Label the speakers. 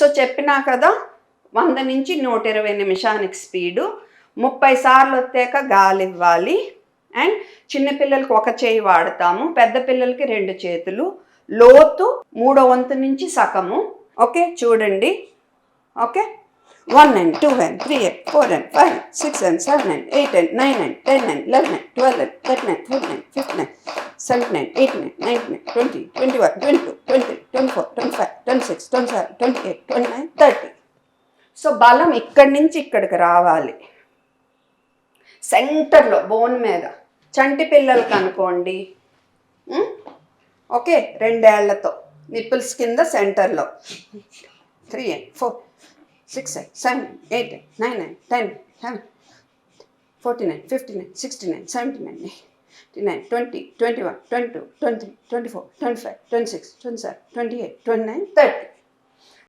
Speaker 1: So చెప్పినా కదా 100 నుంచి 120 నిమిషానికి స్పీడు, 30 సార్లు వచ్చాక గాలి ఇవ్వాలి. అండ్ చిన్నపిల్లలకి ఒక చేయి వాడతాము, పెద్ద పిల్లలకి 2 చేతులు. లోతు 1/3 వంతు నుంచి సగము. ఓకే చూడండి. Okay 1 and 2 and 3 and 4 and 5 and 6 and 7 and 8 and 9 and 10 and 11 and 12 and 13 and 14 and 15 and 17 and 18 and 19 and 20, 21, 22, 23, 24, 25, 26, 27, 28, 29, 30. So బలం ఇక్కడి నుంచి ఇక్కడికి రావాలి, సెంటర్లో బోన్ మీద. చంటి పిల్లలకి అనుకోండి, ఓకే 2 ఏళ్లతో నిప్పుల్స్ కింద సెంటర్లో 3 and 4, 6 and 7, 8 and 9 and 10, 11, 14 and 15 and 16 and 17 and 18, 20, 21, 22, 23, 24, 25, 26, 27, 28, 29, 30.